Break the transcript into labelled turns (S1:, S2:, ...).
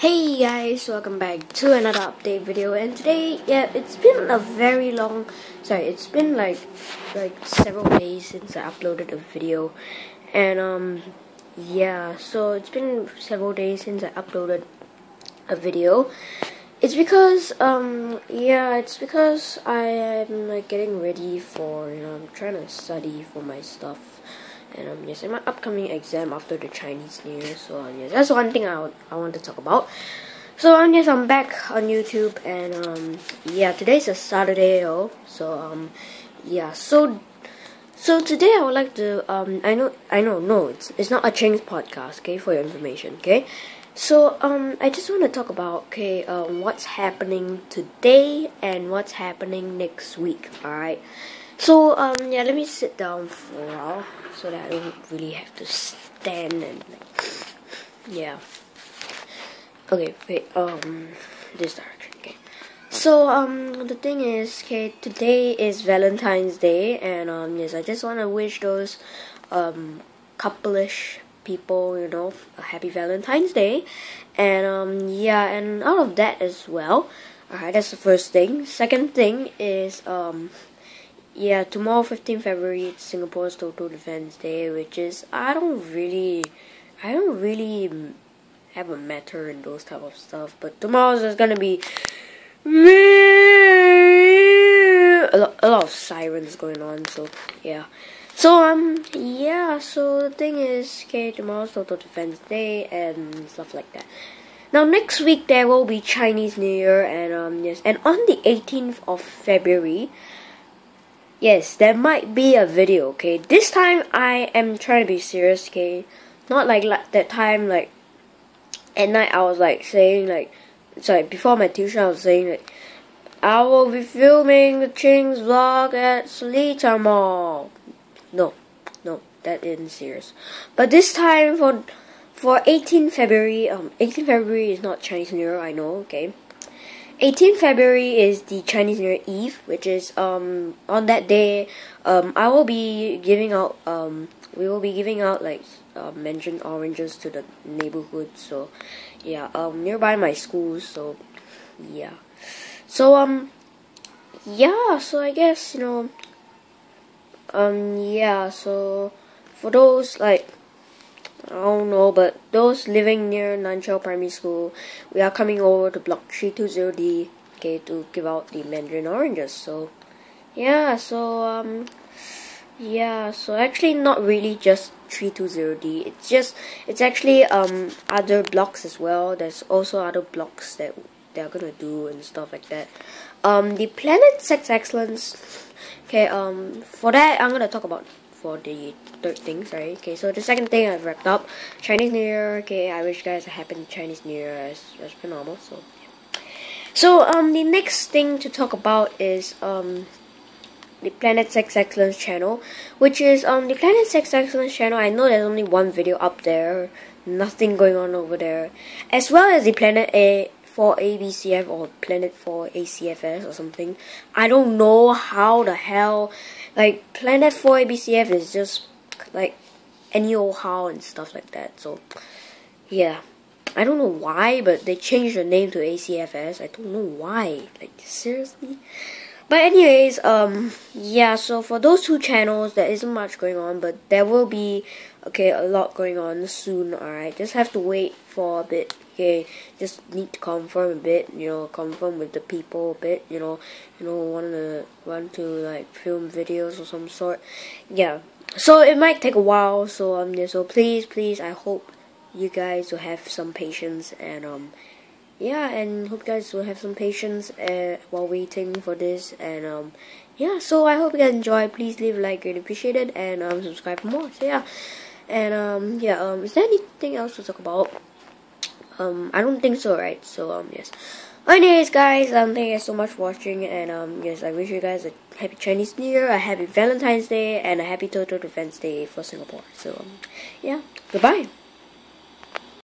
S1: Hey guys, welcome back to another update video. And today, it's been a very long, it's been like several days since I uploaded a video. And so it's been several days since I uploaded a video. It's because I am like getting ready for, I'm trying to study for my stuff. And in my upcoming exam after the Chinese New Year. So that's one thing I want to talk about. So I'm back on YouTube, and today's a Saturday, so today I would like to it's not a Ching's podcast, okay, for your information, okay. So I just want to talk about what's happening today and what's happening next week. Alright. So let me sit down for a while so that I don't really have to stand and okay, wait, this direction, okay. So the thing is, today is Valentine's Day, and I just wanna wish those couple-ish people, a happy Valentine's Day. And and out of that as well. Alright, that's the first thing. Second thing is tomorrow, 15th February, it's Singapore's Total Defense Day, which is I don't really have a matter in those type of stuff, but tomorrow's just gonna be a lot of sirens going on, so yeah. So so the thing is, tomorrow's Total Defense Day and stuff like that. Now next week there will be Chinese New Year, and and on the 18th of February. Yes, there might be a video, okay? This time I am trying to be serious, okay? Not like that time, like, at night I was like saying, like, before my tuition I was saying, like, I will be filming the Ching's vlog at Seletar Mall. No, that isn't serious. But this time for 18th February, 18th February is not Chinese New Year, I know, okay? 18th February is the Chinese New Year Eve, which is on that day I will be giving out we will be giving out like mandarin oranges to the neighborhood, so nearby my school, so so I guess so for those like I don't know, but those living near Nanchao Primary School, we are coming over to Block 320D, to give out the mandarin oranges. So, so actually not really just 320D. It's actually other blocks as well. There's also other blocks that they're gonna do and stuff like that. The Planet Sex Excellence. For that I'm gonna talk about for the third thing, sorry. So the second thing I've wrapped up. Chinese New Year, I wish you guys a happy Chinese New Year as per normal, so yeah. So the next thing to talk about is the Planet Sex Excellence channel, which is the Planet Sex Excellence channel. I know there's only one video up there, nothing going on over there, as well as the Planet A4 ABCF or Planet 4 ACFS or something. I don't know how the hell, like, Planet 4 ABCF is just like any old how and stuff like that. So yeah, I don't know why, but they changed the name to ACFS. I don't know why, like, seriously. But anyways, so for those two channels there isn't much going on, but there will be a lot going on soon. Alright, just have to wait for a bit. Just need to confirm a bit, confirm with the people a bit, want to like film videos or some sort. So it might take a while, so so please, I hope you guys will have some patience, and and hope you guys will have some patience while waiting for this, and so I hope you guys enjoy. Please leave a like, greatly appreciated, and subscribe for more. So and is there anything else to talk about? I don't think so, right? So yes. Anyways, guys, thank you guys so much for watching, and I wish you guys a happy Chinese New Year, a happy Valentine's Day, and a happy Total Defense Day for Singapore. So goodbye.